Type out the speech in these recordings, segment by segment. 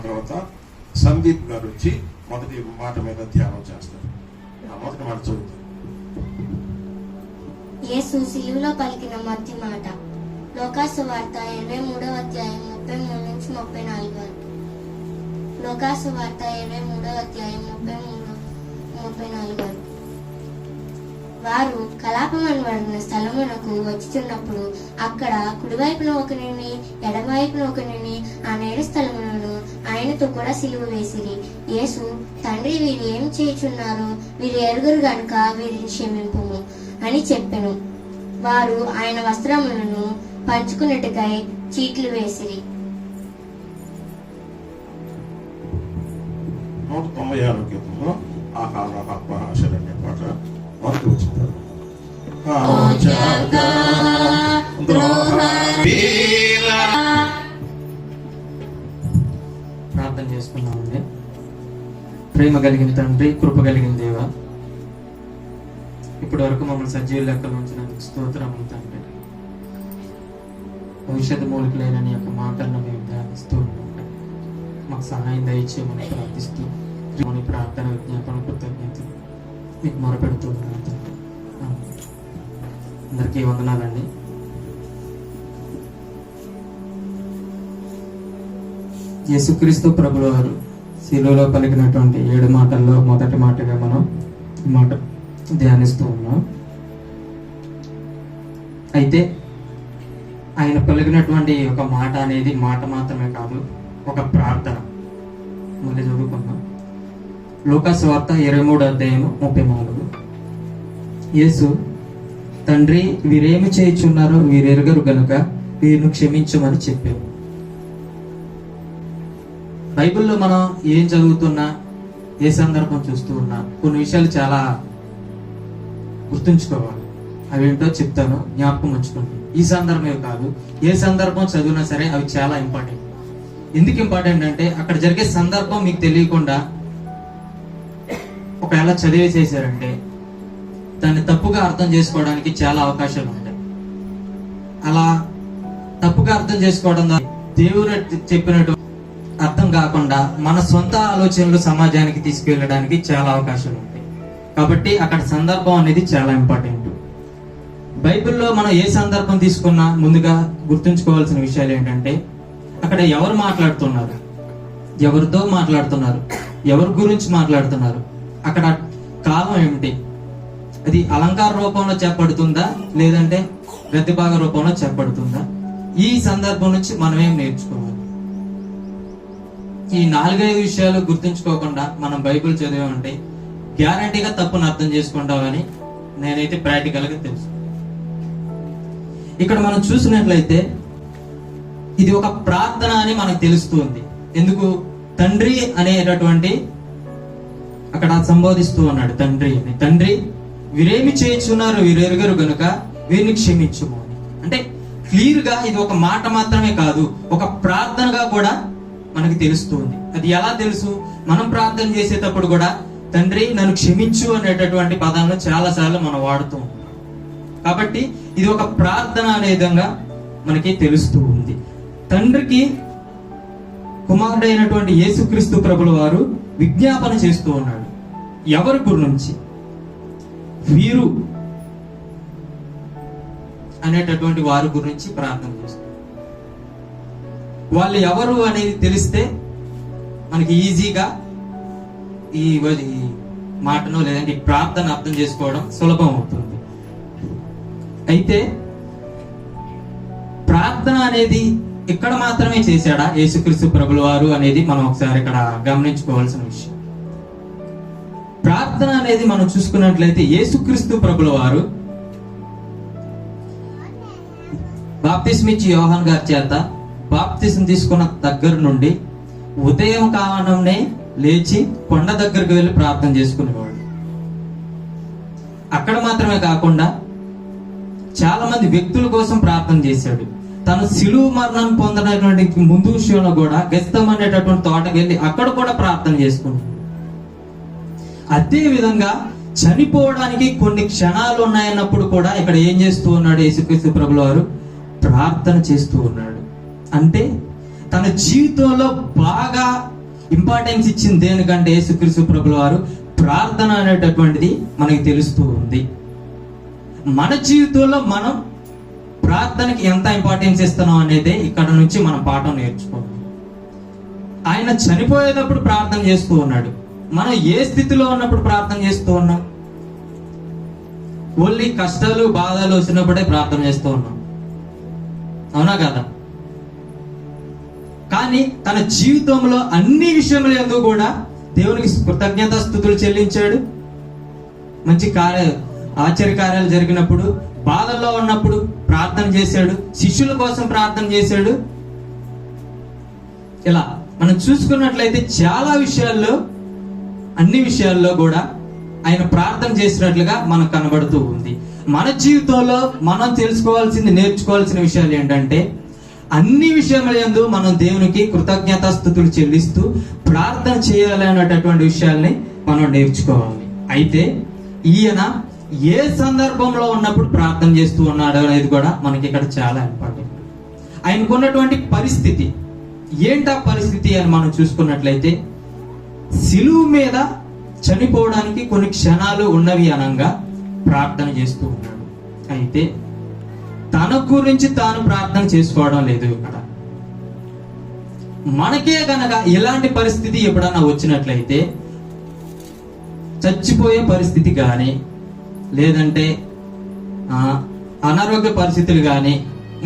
తర్వాత సందీప్ గారు వచ్చి మొదటి మాట మీద ధ్యానం చేస్తారు. మొదటి మాట చదువుతారు. యేసు సిలువలో పలికిన మొదటి మాట. లోకాసు వార్త 23వ అధ్యాయం 33 నుంచి 34 వరకు. లోకాసు వార్త 23వ అధ్యాయం 33-34 వరకు. వారు కలాపం అనబడిన స్థలమునకు వచ్చుచున్నప్పుడు అక్కడ కుడివైపున ఒకరిని ఎడమవైపున ఒకరిని ఆ నేడు స్థలములను ఆయనతో కూడా సిలువ వేసిరి. యేసు, తండ్రి, వీరు ఏం చేయుచున్నారు? వీరు ఎరుగురు గనుక వీరిని క్షమింపుము అని చెప్పెను. వారు ఆయన వస్త్రములను పంచుకున్నట్టుకై చీట్లు వేసిరి. 196 కీర్తనలో ఆహారశరణ్య పాట మొదటి వచ్చింది. ప్రార్థన చేసుకున్నామండి. ప్రేమ కలిగిన తండ్రి, కృప కలిగిన దేవ, ఇప్పటి వరకు మమ్మల్ని సజీవ లెక్కలు ఉంచినందుకు స్తోత్రము తండ్రి. భవిష్యత్తు మూలికి లేనని యొక్క మాటలను మేము ధ్యానిస్తూ ఉన్నాం. మాకు సహాయం దయచేయమని ప్రార్థిస్తూ ప్రార్థన విజ్ఞాపన కృతజ్ఞత మీకు మొరపెడుతూ ఉన్నాను తండ్రి. అందరికీ వందనాలండి. యేసుక్రీస్తు ప్రభుల వారు శిలువలో పలికినటువంటి 7 మాటల్లో మొదటి మాటగా మనం ఈ మాట ధ్యానిస్తూ ఉన్నాం. అయితే ఆయన పలికినటువంటి ఒక మాట అనేది మాట మాత్రమే కాదు, ఒక ప్రార్థన. మళ్ళీ చదువుకున్నాం. లూకాసు వార్త 23వ అధ్యాయం 34. యేసు, తండ్రి, వీరేమి చేయుచున్నారో వీరెరుగరు గనుక వీరిని క్షమించమని చెప్పారు. బైబిల్లో మనం ఏం చదువుతున్నా, ఏ సందర్భం చూస్తూ ఉన్నా కొన్ని విషయాలు చాలా గుర్తుంచుకోవాలి. అవేంటో చెప్తాను, జ్ఞాపకం ఉంచుకోండి. ఈ సందర్భమే కాదు, ఏ సందర్భం చదివినా సరే అవి చాలా ఇంపార్టెంట్. ఎందుకు ఇంపార్టెంట్ అంటే అక్కడ జరిగే సందర్భం మీకు తెలియకుండా ఒకవేళ చదివేసేసారంటే దాన్ని తప్పుగా అర్థం చేసుకోవడానికి చాలా అవకాశాలు ఉంటాయి. అలా తప్పుగా అర్థం చేసుకోవడం ద్వారా దేవుడు చెప్పినట్టు అర్థం కాకుండా మన సొంత ఆలోచనలు సమాజానికి తీసుకెళ్ళడానికి చాలా అవకాశాలు ఉంటాయి. కాబట్టి అక్కడ సందర్భం అనేది చాలా ఇంపార్టెంట్. బైబిల్లో మనం ఏ సందర్భం తీసుకున్నా ముందుగా గుర్తుంచుకోవాల్సిన విషయాలు ఏంటంటే అక్కడ ఎవరు మాట్లాడుతున్నారు, ఎవరితో మాట్లాడుతున్నారు, ఎవరి గురించి మాట్లాడుతున్నారు, అక్కడ కాలం ఏమిటి, అది అలంకార రూపంలో చెప్పబడుతుందా లేదంటే గద్దిభాగ రూపంలో చెప్పబడుతుందా, ఈ సందర్భం నుంచి మనం ఏం నేర్చుకోవాలి. ఈ 4-5 విషయాలు గుర్తుంచుకోకుండా మనం బైబిల్ చదివామంటే గ్యారంటీగా తప్పును అర్థం చేసుకుంటామని నేనైతే ప్రాక్టికల్ గా తెలుసు. ఇక్కడ మనం చూసినట్లయితే ఇది ఒక ప్రార్థన అని మనకు తెలుస్తుంది. ఎందుకు? తండ్రి అనేటటువంటి అక్కడ సంబోధిస్తూ ఉన్నాడు తండ్రి అని. తండ్రి, వీరేమి చేయుచున్నారు వీరెరుగరు గనుక వీరిని క్షమించుము అని. అంటే క్లియర్ గా ఇది ఒక మాట మాత్రమే కాదు, ఒక ప్రార్థనగా కూడా మనకి తెలుస్తుంది. అది ఎలా తెలుసు? మనం ప్రార్థన చేసేటప్పుడు కూడా తండ్రి నన్ను క్షమించు అనేటటువంటి పదాలను చాలా సార్లు మనం వాడుతూ ఉంటాం. కాబట్టి ఇది ఒక ప్రార్థన అనే విధంగా మనకి తెలుస్తూ ఉంది. తండ్రికి కుమారుడైనటువంటి యేసుక్రీస్తు ప్రభుల వారు విజ్ఞాపన చేస్తూ ఉన్నాడు. ఎవరి గురించి? వీరు అనేటటువంటి వారి గురించి ప్రార్థన చేస్తారు. వాళ్ళు ఎవరు అనేది తెలిస్తే మనకి ఈజీగా ఈ మాటను లేదంటే ఈ ప్రార్థన అర్థం చేసుకోవడం సులభం అవుతుంది. అయితే ప్రార్థన అనేది ఇక్కడ మాత్రమే చేశాడా యేసుక్రీస్తు ప్రభుల వారు అనేది మనం ఒకసారి ఇక్కడ గమనించుకోవాల్సిన విషయం. ప్రార్థన అనేది మనం చూసుకున్నట్లయితే యేసుక్రీస్తు ప్రభుల వారు బాప్తిస్మిచ్చి యోహాన్ గారి చేత బాప్తిసం తీసుకున్న దగ్గర నుండి ఉదయం కావడంనే లేచి కొండ దగ్గరకు వెళ్ళి ప్రార్థన చేసుకునేవాడు. అక్కడ మాత్రమే కాకుండా చాలా మంది వ్యక్తుల కోసం ప్రార్థన చేశాడు. తను శిలువ మరణం పొందడానికి ముందు విషయంలో కూడా గెస్తం అనేటటువంటి తోటకి వెళ్ళి అక్కడ కూడా ప్రార్థన చేసుకున్నాడు. అదే విధంగా చనిపోవడానికి కొన్ని క్షణాలు ఉన్నాయన్నప్పుడు కూడా ఇక్కడ ఏం చేస్తూ ఉన్నాడు యేసుక్రీస్తు ప్రభుల వారు? ప్రార్థన చేస్తూ ఉన్నాడు. అంటే తన జీవితంలో బాగా ఇంపార్టెన్స్ ఇచ్చింది దేనికంటే యేసుక్రీస్తు ప్రభుల వారు ప్రార్థన అనేటటువంటిది మనకి తెలుస్తూ ఉంది. మన జీవితంలో మనం ప్రార్థనకి ఎంత ఇంపార్టెన్స్ ఇస్తున్నాం అనేది ఇక్కడ నుంచి మనం పాఠం నేర్చుకోవాలి. ఆయన చనిపోయేటప్పుడు ప్రార్థన చేస్తూ ఉన్నాడు. మనం ఏ స్థితిలో ఉన్నప్పుడు ప్రార్థన చేస్తూ ఉన్నాం? ఓన్లీ కష్టాలు బాధలు వచ్చినప్పుడే ప్రార్థన చేస్తూ ఉన్నాం, అవునా కదా? కానీ తన జీవితంలో అన్ని విషయముల యందు కూడా దేవునికి కృతజ్ఞతాస్తుతులు చెల్లించాడు. మంచి ఆశ్చర్యకార్యాలు జరిగినప్పుడు, బాధల్లో ఉన్నప్పుడు ప్రార్థన చేశాడు, శిష్యుల కోసం ప్రార్థన చేశాడు. ఇలా మనం చూసుకున్నట్లయితే చాలా విషయాల్లో, అన్ని విషయాల్లో కూడా ఆయన ప్రార్థన చేసినట్లుగా మనకు కనబడుతూ ఉంది. మన జీవితంలో మనం తెలుసుకోవాల్సింది, నేర్చుకోవాల్సిన విషయాలు ఏంటంటే, అన్ని విషయముల యందు మనం దేవునికి కృతజ్ఞతాస్తుతులు చెల్లిస్తూ ప్రార్థన చేయాలి అనేటటువంటి విషయాల్ని మనం నేర్చుకోవాలి. అయితే ఈయన ఏ సందర్భంలో ఉన్నప్పుడు ప్రార్థన చేస్తూ ఉన్నాడు అనేది కూడా మనకి ఇక్కడ చాలా ఇంపార్టెంట్. ఆయనకున్నటువంటి పరిస్థితి ఏంటా పరిస్థితి అని మనం చూసుకున్నట్లయితే, సిలువ మీద చనిపోవడానికి కొన్ని క్షణాలు ఉన్నవి అనంగా ప్రార్థన చేస్తూ ఉన్నాడు. అయితే తన గురించి తాను ప్రార్థన చేసుకోవడం లేదు. ఇక్కడ మనకే గనక ఇలాంటి పరిస్థితి ఎప్పుడన్నా వచ్చినట్లయితే, చచ్చిపోయే పరిస్థితి కానీ, లేదంటే అనారోగ్య పరిస్థితులు కానీ,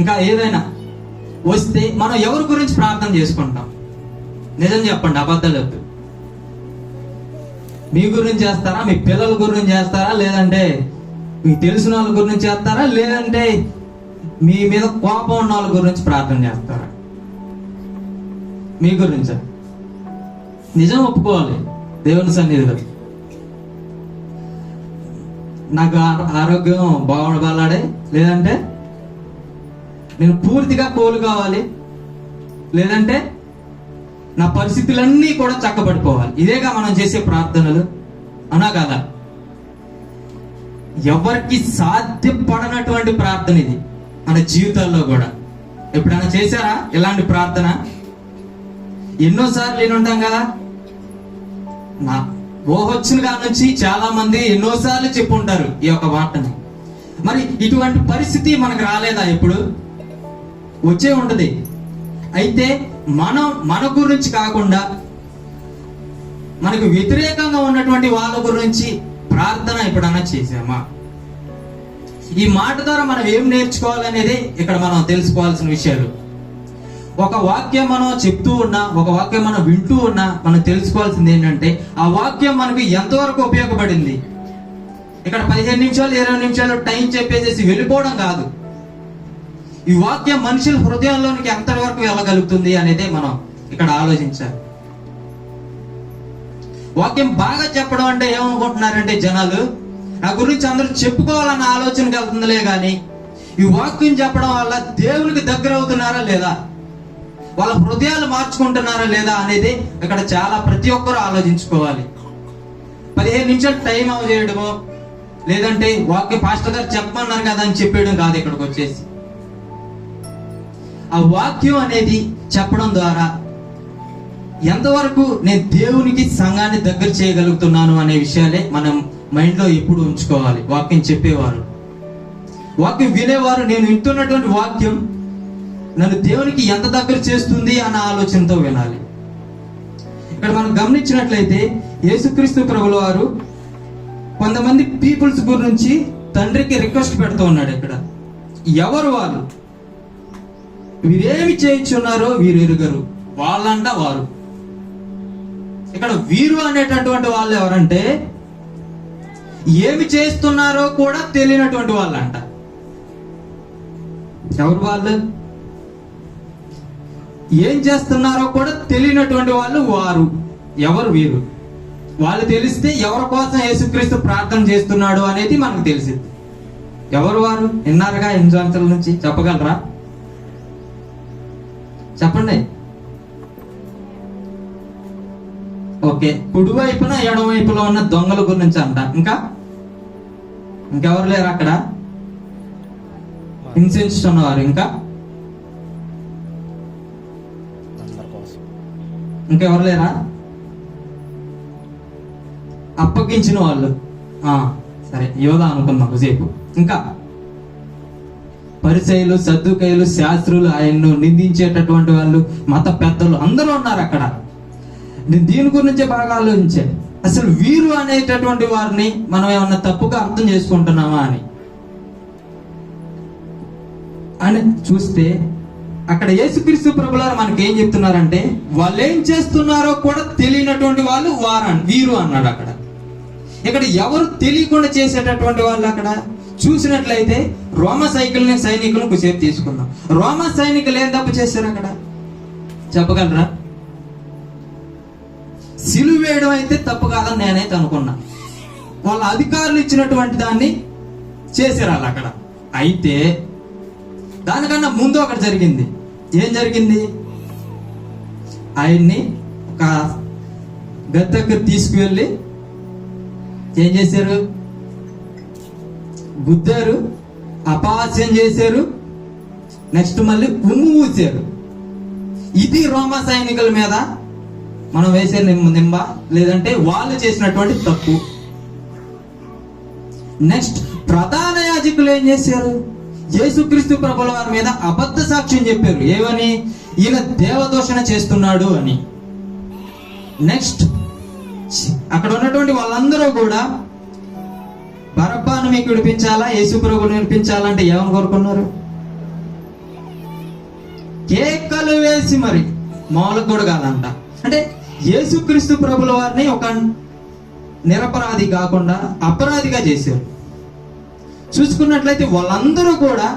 ఇంకా ఏదైనా వస్తే మనం ఎవరి గురించి ప్రార్థన చేసుకుంటాం? నిజం చెప్పండి, అబద్ధాలు వద్దు. మీ గురించి చేస్తారా? మీ పిల్లల గురించి చేస్తారా? లేదంటే మీకు తెలిసిన వాళ్ళ గురించి చేస్తారా? లేదంటే మీ మీద కోపం ఉన్న వాళ్ళ గురించి ప్రార్థన చేస్తారా? మీ గురించా? నిజం ఒప్పుకోవాలి దేవుని సన్నిధిలో. నాకు ఆరోగ్యం బాగుండాలి, లేదంటే నేను పూర్తిగా కోలు కావాలి, లేదంటే నా పరిస్థితులన్నీ కూడా చక్కబడిపోవాలి. ఇదేగా మనం చేసే ప్రార్థనలు, అనా కదా? ఎవరికి సాధ్యపడనటువంటి ప్రార్థన ఇది మన జీవితాల్లో కూడా. ఎప్పుడైనా చేశారా ఇలాంటి ప్రార్థన? ఎన్నోసార్లు నేను ఉంటాం కదా. నా ఊహొచ్చిన కాడ నుంచి చాలా మంది ఎన్నోసార్లు చెప్పుంటారు ఈ యొక్క వార్తని. మరి ఇటువంటి పరిస్థితి మనకు రాలేదా? ఎప్పుడు వచ్చే ఉంటది. అయితే మనం మన గురించి కాకుండా మనకు వ్యతిరేకంగా ఉన్నటువంటి వాళ్ళ గురించి ప్రార్థన ఎప్పుడన్నా చేసామా? ఈ మాట ద్వారా మనం ఏం నేర్చుకోవాలనేది ఇక్కడ మనం తెలుసుకోవాల్సిన విషయాలు. ఒక వాక్యం మనం చెప్తూ ఉన్నా, ఒక వాక్యం మనం వింటూ ఉన్నా, మనం తెలుసుకోవాల్సింది ఏంటంటే, ఆ వాక్యం మనకు ఎంతవరకు ఉపయోగపడింది. ఇక్కడ 15 నిమిషాలు 20 నిమిషాలు టైం చెప్పేసేసి వెళ్ళిపోవడం కాదు. ఈ వాక్యం మనుషుల హృదయంలోనికి ఎంతటి వరకు వెళ్ళగలుగుతుంది అనేది మనం ఇక్కడ ఆలోచించాలి. వాక్యం బాగా చెప్పడం అంటే ఏమనుకుంటున్నారంటే జనాలు, నా గురించి అందరూ చెప్పుకోవాలన్న ఆలోచనకి వెళ్తుందిలే కానీ, ఈ వాక్యం చెప్పడం వల్ల దేవునికి దగ్గర అవుతున్నారా లేదా, వాళ్ళ హృదయాలు మార్చుకుంటున్నారా లేదా అనేది ఇక్కడ చాలా ప్రతి ఒక్కరూ ఆలోచించుకోవాలి. 15 నిమిషాలు టైం చేయడమో, లేదంటే వాక్యం పాస్టర్ గారు చెప్పమన్నారు కదా అని చెప్పేయడం కాదు. ఇక్కడికి వచ్చేసి ఆ వాక్యం అనేది చెప్పడం ద్వారా ఎంతవరకు నేను దేవునికి సంఘాన్ని దగ్గర చేయగలుగుతున్నాను అనే విషయాలే మనం మైండ్ లో ఎప్పుడు ఉంచుకోవాలి. వాక్యం చెప్పేవారు, వాక్యం వినేవారు, నేను వింటున్నటువంటి వాక్యం నన్ను దేవునికి ఎంత దగ్గర చేస్తుంది అన్న ఆలోచనతో వినాలి. ఇక్కడ మనం గమనించినట్లయితే యేసుక్రీస్తు ప్రభుల వారు కొంతమంది పీపుల్స్ గురించి తండ్రికి రిక్వెస్ట్ పెడుతూ ఉన్నాడు. ఇక్కడ ఎవరు వాళ్ళు, వీరేమి చేయించున్నారో వీరు ఎరుగరు, వాళ్ళంట వారు. ఇక్కడ వీరు అనేటటువంటి వాళ్ళు ఎవరంటే, ఏమి చేస్తున్నారో కూడా తెలియనటువంటి వాళ్ళంట. ఎవరు వాళ్ళు? ఏం చేస్తున్నారో కూడా తెలియనటువంటి వాళ్ళు వారు. ఎవరు వీరు? వాళ్ళు తెలిస్తే ఎవరి కోసం యేసుక్రీస్తు ప్రార్థన చేస్తున్నాడు అనేది మనకు తెలిసింది. ఎవరు వారు? విన్నారుగా 8 సంవత్సరాల నుంచి, చెప్పగలరా? చెప్పండి. ఓకే, కుడివైపున ఎడమవైపులో ఉన్న దొంగల గురించి అంట. ఇంకెవరు లేరు అక్కడ హింసించుతున్నవారు? ఇంకా ఇంకెవరు లేరా? అప్పగించిన వాళ్ళు, సరే యోధ అనుకుందాం సేపు. ఇంకా పరిసయ్యులు, సద్దుకయ్యులు, శాస్త్రులు, ఆయన్ను నిందించేటటువంటి వాళ్ళు, మత పెద్దలు అందరూ ఉన్నారు అక్కడ. నేను దీని గురించే బాగా ఆలోచించాను. అసలు వీరు అనేటటువంటి వారిని మనం ఏమన్నా తప్పుగా అర్థం చేసుకుంటున్నామా అని చూస్తే అక్కడ యేసుక్రీస్తు ప్రభువారు మనకి ఏం చెప్తున్నారంటే, వాళ్ళు ఏం చేస్తున్నారో కూడా తెలియనటువంటి వాళ్ళు వీరు అన్నాడు అక్కడ. ఇక్కడ ఎవరు తెలియకుండా చేసేటటువంటి వాళ్ళు అక్కడ చూసినట్లయితే రోమ సైనికులను కుసేపు తీసుకుందాం. రోమ సైనికులు ఏం తప్పు చేశారు అక్కడ చెప్పగలరా? సిలువేయడం అయితే తప్పు కాదని నేనైతే అనుకున్నా. వాళ్ళ అధికారులు ఇచ్చినటువంటి దాన్ని చేశారు వాళ్ళు అక్కడ. అయితే దానికన్నా ముందు ఒకటి జరిగింది. ఏం జరిగింది? ఆయన్ని ఒక గద్దెకు తీసుకువెళ్ళి ఏం చేశారు? గుద్దారు, అపహాస్యం చేశారు, నెక్స్ట్ మళ్ళీ ఉమ్ము ఊసారు. ఇది రోమ సైనికుల మీద మనం వేసే నింబ, లేదంటే వాళ్ళు చేసినటువంటి తప్పు. నెక్స్ట్ ప్రధాన యాజకులు ఏం చేశారు? యేసుక్రీస్తు ప్రభుల వారి మీద అబద్ధ సాక్ష్యం చెప్పారు. ఏమని? ఈయన దేవదూషణ చేస్తున్నాడు అని. నెక్స్ట్ అక్కడ ఉన్నటువంటి వాళ్ళందరూ కూడా బరబ్బాను మీకు విడిపించాలా, యేసు ప్రభువుని విడిపించాలంటే ఏమని కోరుకున్నారు? కేకలు వేసి, మరి మామూలుగా కూడా కాదంట. అంటే యేసుక్రీస్తు ప్రభుల వారిని ఒక నిరపరాధి కాకుండా అపరాధిగా చేశారు. చూసుకున్నట్లయితే వాళ్ళందరూ కూడా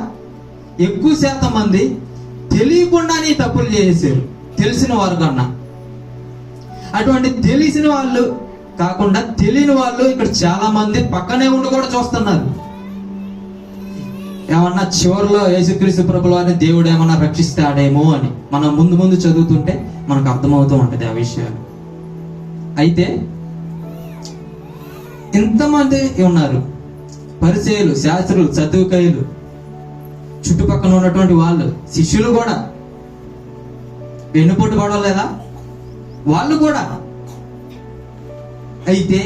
ఎక్కువ శాతం మంది తెలియకుండానే తప్పులు చేశారు, తెలిసిన వారు కన్నా. అటువంటి తెలిసిన వాళ్ళు కాకుండా తెలియని వాళ్ళు ఇక్కడ చాలా మంది పక్కనే ఉండి కూడా చూస్తున్నారు. ఏమన్నా చివరిలో యేసుక్రీస్తు ప్రభుల వారిని దేవుడు ఏమన్నా రక్షిస్తాడేమో అని మనం ముందు చదువుతుంటే మనకు అర్థమవుతూ ఉంటది ఆ విషయాలు. అయితే ఇంతమంది ఉన్నారు, పరిసయ్యులు, శాస్త్రులు, సద్దుకయ్యులు, చుట్టుపక్కల ఉన్నటువంటి వాళ్ళు, శిష్యులు కూడా వెన్నుపోటు పడలేదా? వాళ్ళు కూడా. అయితే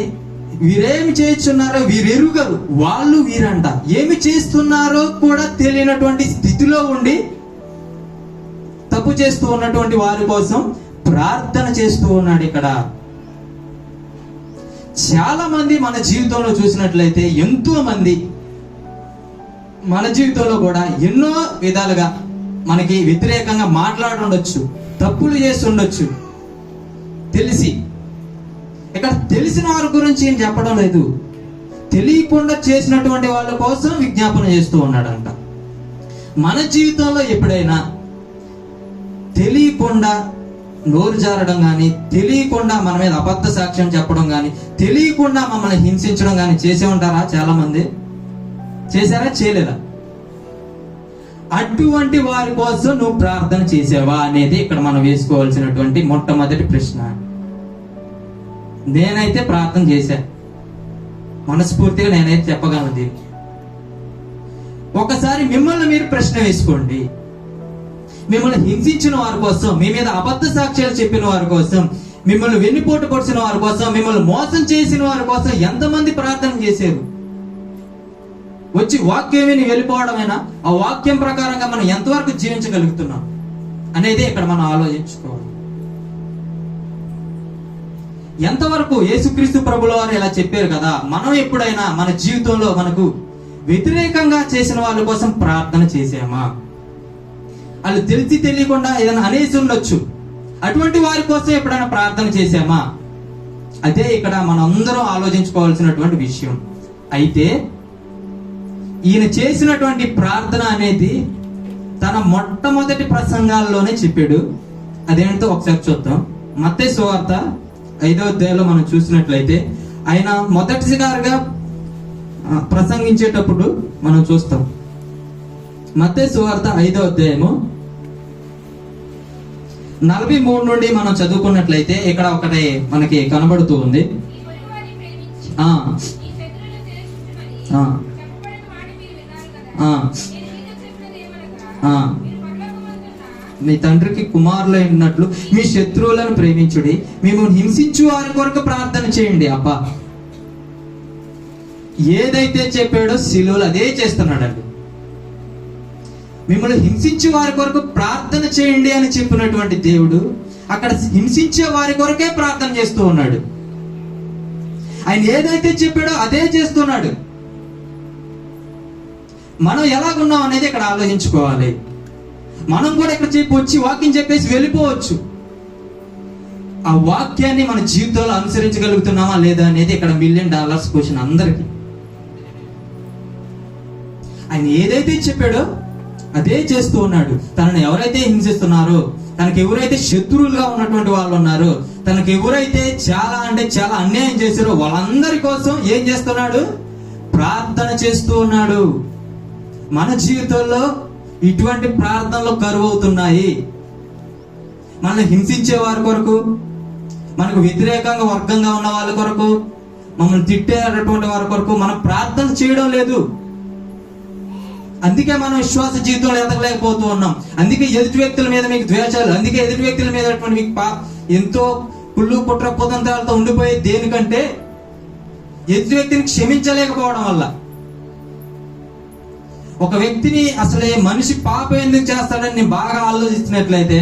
వీరేమి చేస్తున్నారో వీరెరుగరు, వాళ్ళు వీరంట. ఏమి చేస్తున్నారో కూడా తెలియనటువంటి స్థితిలో ఉండి తప్పు చేస్తూ ఉన్నటువంటి వారి కోసం ప్రార్థన చేస్తూ ఉన్నాడు ఇక్కడ. చాలా మంది మన జీవితంలో చూసినట్లయితే ఎంతో మంది మన జీవితంలో కూడా ఎన్నో విధాలుగా మనకి వ్యతిరేకంగా మాట్లాడుండొచ్చు, తప్పులు చేసి ఉండొచ్చు. తెలిసి ఇక్కడ తెలిసిన వారి గురించి ఏం చెప్పడం లేదు, తెలియకుండా చేసినటువంటి వాళ్ళ కోసం విజ్ఞాపన చేస్తూ ఉన్నాడంట. మన జీవితంలో ఎప్పుడైనా తెలియకుండా నోరు జారడం కానీ, తెలియకుండా మన మీద అబద్ధ సాక్ష్యం చెప్పడం కానీ, తెలియకుండా మమ్మల్ని హింసించడం కానీ చేసే ఉంటారా? చాలా మంది చేశారా? చేయలేదా? అటువంటి వారి కోసం నువ్వు ప్రార్థన చేసావా అనేది ఇక్కడ మనం వేసుకోవాల్సినటువంటి మొట్టమొదటి ప్రశ్న. నేనైతే ప్రార్థన చేశా, మనస్ఫూర్తిగా నేనైతే చెప్పగలను దీన్ని. ఒకసారి మిమ్మల్ని మీరు ప్రశ్న వేసుకోండి. మిమ్మల్ని హింసించిన వారి కోసం, మీ మీద అబద్ధ సాక్ష్యాలు చెప్పిన వారి కోసం, మిమ్మల్ని వెన్నుపోటు పొడిచిన వారి కోసం, మిమ్మల్ని మోసం చేసిన వారి కోసం ఎంతమంది ప్రార్థన చేశారు? వచ్చి వాక్యం విని వెళ్ళిపోవడమైనా, ఆ వాక్యం ప్రకారంగా మనం ఎంతవరకు జీవించగలుగుతున్నాం అనేది ఇక్కడ మనం ఆలోచించుకోవాలి. ఎంతవరకు యేసుక్రీస్తు ప్రభుల వారు ఇలా చెప్పారు కదా, మనం ఎప్పుడైనా మన జీవితంలో మనకు వ్యతిరేకంగా చేసిన వాళ్ళ కోసం ప్రార్థన చేసామా? వాళ్ళు తెలిసి తెలియకుండా ఏదైనా అనేసి ఉండొచ్చు, అటువంటి వారి కోసం ఎప్పుడైనా ప్రార్థన చేసామా? అదే ఇక్కడ మనం అందరం ఆలోచించుకోవాల్సినటువంటి విషయం. అయితే ఈయన చేసినటువంటి ప్రార్థన అనేది తన మొట్టమొదటి ప్రసంగాల్లోనే చెప్పాడు. అదేంటో ఒకసారి చూద్దాం. మత్తయి సువార్త 5వ అధ్యాయంలో మనం చూసినట్లయితే ఆయన మొదటిసారిగా ప్రసంగించేటప్పుడు మనం చూస్తాం. మత్తయి సువార్త 5వ అధ్యాయము 43 నుండి మనం చదువుకున్నట్లయితే ఇక్కడ ఒకటి మనకి కనబడుతూ ఉంది. మీ తండ్రికి కుమారులు ఉన్నట్లు మీ శత్రువులను ప్రేమించుడి, మిమ్మల్ని హింసించు వారి కొరకు ప్రార్థన చేయండి. అబ్బా, ఏదైతే చెప్పాడో శిలువలో అదే చేస్తున్నాడండి. మిమ్మల్ని హింసించే వారి కొరకు ప్రార్థన చేయండి అని చెప్పినటువంటి దేవుడు అక్కడ హింసించే వారి కొరకే ప్రార్థన చేస్తూ ఉన్నాడు. ఆయన ఏదైతే చెప్పాడో అదే చేస్తున్నాడు. మనం ఎలాగున్నాం అనేది ఇక్కడ ఆలోచించుకోవాలి. మనం కూడా ఇక్కడ వచ్చి వాక్యం చెప్పేసి వెళ్ళిపోవచ్చు. ఆ వాక్యాన్ని మన జీవితంలో అనుసరించగలుగుతున్నామా లేదా అనేది ఇక్కడ $1,000,000 క్వశ్చన్ అందరికీ. ఆయన ఏదైతే చెప్పాడో అదే చేస్తూ ఉన్నాడు. తనను ఎవరైతే హింసిస్తున్నారో, తనకు ఎవరైతే శత్రువులుగా ఉన్నటువంటి వాళ్ళు ఉన్నారో, తనకు ఎవరైతే చాలా అన్యాయం చేశారో వాళ్ళందరి కోసం ఏం చేస్తున్నాడు? ప్రార్థన చేస్తూ ఉన్నాడు. మన జీవితంలో ఇటువంటి ప్రార్థనలు కరువు అవుతున్నాయి. మనల్ని హింసించే వారి కొరకు, మనకు వ్యతిరేకంగా వర్గంగా ఉన్న వాళ్ళ కొరకు, మమ్మల్ని తిట్టేటటువంటి వారి కొరకు మనం ప్రార్థన చేయడం లేదు. అందుకే మనం విశ్వాస జీవితంలో ఎదగలేకపోతూ ఉన్నాం. అందుకే ఎదుటి వ్యక్తుల మీద మీకు ద్వేషాలు, అందుకే ఎదుటి వ్యక్తుల మీద మీకు ఎంతో కుళ్ళు కుట్ర కుతంత్రాలతో ఉండిపోయి దేనికంటే ఎదుటి వ్యక్తిని క్షమించలేకపోవడం వల్ల. ఒక వ్యక్తిని అసలే మనిషి పాపం ఎందుకు చేస్తాడని నేను బాగా ఆలోచిస్తున్నట్లయితే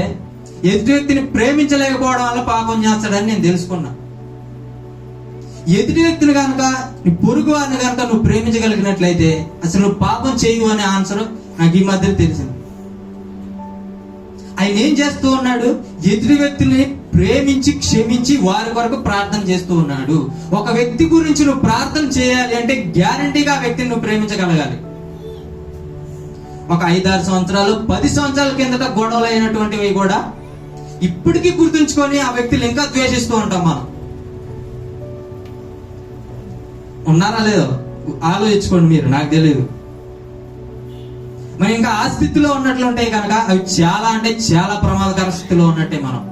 ఎదుటి వ్యక్తిని ప్రేమించలేకపోవడం వల్ల పాపం చేస్తాడని నేను తెలుసుకున్నా. ఎదుటి వ్యక్తిని కనుక నీ పొరుగు వారిని కనుక నువ్వు ప్రేమించగలిగినట్లయితే అసలు నువ్వు పాపం చేయవు అనే ఆన్సర్ నాకు ఈ మధ్యలో తెలిసింది. ఆయన ఏం చేస్తూ ఉన్నాడు? ఎదుటి వ్యక్తిని ప్రేమించి క్షమించి వారి కొరకు ప్రార్థన చేస్తూ ఉన్నాడు. ఒక వ్యక్తి గురించి నువ్వు ప్రార్థన చేయాలి అంటే గ్యారంటీగా ఆ వ్యక్తిని నువ్వు ప్రేమించగలగాలి. ఒక 5-6 సంవత్సరాలు 10 సంవత్సరాల కిందట గొడవలు అయినటువంటివి కూడా ఇప్పటికీ గుర్తుంచుకొని ఆ వ్యక్తులు ఇంకా ద్వేషిస్తూ ఉంటాం. మనం ఉన్నారా లేదో ఆలోచించుకోండి మీరు, నాకు తెలియదు. మరి ఇంకా ఆ స్థితిలో ఉన్నట్లు ఉంటాయి కనుక అవి చాలా ప్రమాదకర స్థితిలో ఉన్నట్టే. మనం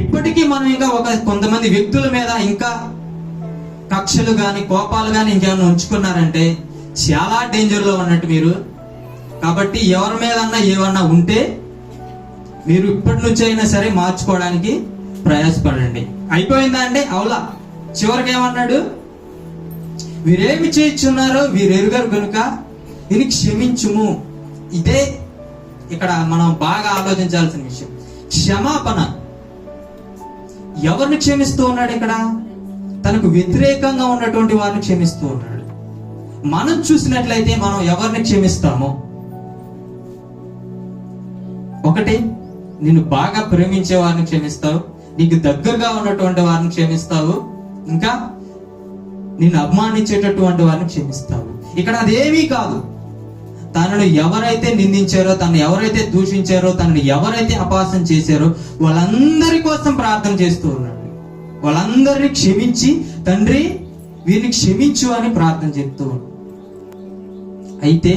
ఇప్పటికీ మనం ఇంకా కొంతమంది వ్యక్తుల మీద ఇంకా కక్షలు గాని కోపాలు గాని ఇంకేమైనా ఉంచుకున్నారంటే చాలా డేంజర్ లో ఉన్నట్టు మీరు. కాబట్టి ఎవరి మీద ఏమన్నా ఉంటే మీరు ఇప్పటి నుంచి అయినా సరే మార్చుకోవడానికి ప్రయాసపడండి. అయిపోయిందా అండి? అవులా. చివరికి ఏమన్నాడు? వీరేమి చేయించున్నారో వీరెరుగరు కనుక దీన్ని క్షమించుము. ఇదే ఇక్కడ మనం బాగా ఆలోచించాల్సిన విషయం. క్షమాపణ. ఎవరిని క్షమిస్తూ ఉన్నాడు ఇక్కడ? తనకు వ్యతిరేకంగా ఉన్నటువంటి వారిని క్షమిస్తూ ఉన్నాడు. మనం చూసినట్లయితే మనం ఎవరిని క్షమిస్తామో, ఒకటి నిన్ను బాగా ప్రేమించే వారిని క్షమిస్తావు, నీకు దగ్గరగా ఉన్నటువంటి వారిని క్షమిస్తావు, ఇంకా నిన్ను అభిమానించేటటువంటి వారిని క్షమిస్తావు. ఇక్కడ అదేమీ కాదు. తనను ఎవరైతే నిందించారో, తనను ఎవరైతే దూషించారో, తనను ఎవరైతే అపహాస్యం చేశారో వాళ్ళందరి కోసం ప్రార్థన చేస్తూ ఉన్నాడు. వాళ్ళందరినీ క్షమించి తండ్రి వీరిని క్షమించు అని ప్రార్థన చెప్తూ ఉన్నాడు. అయితే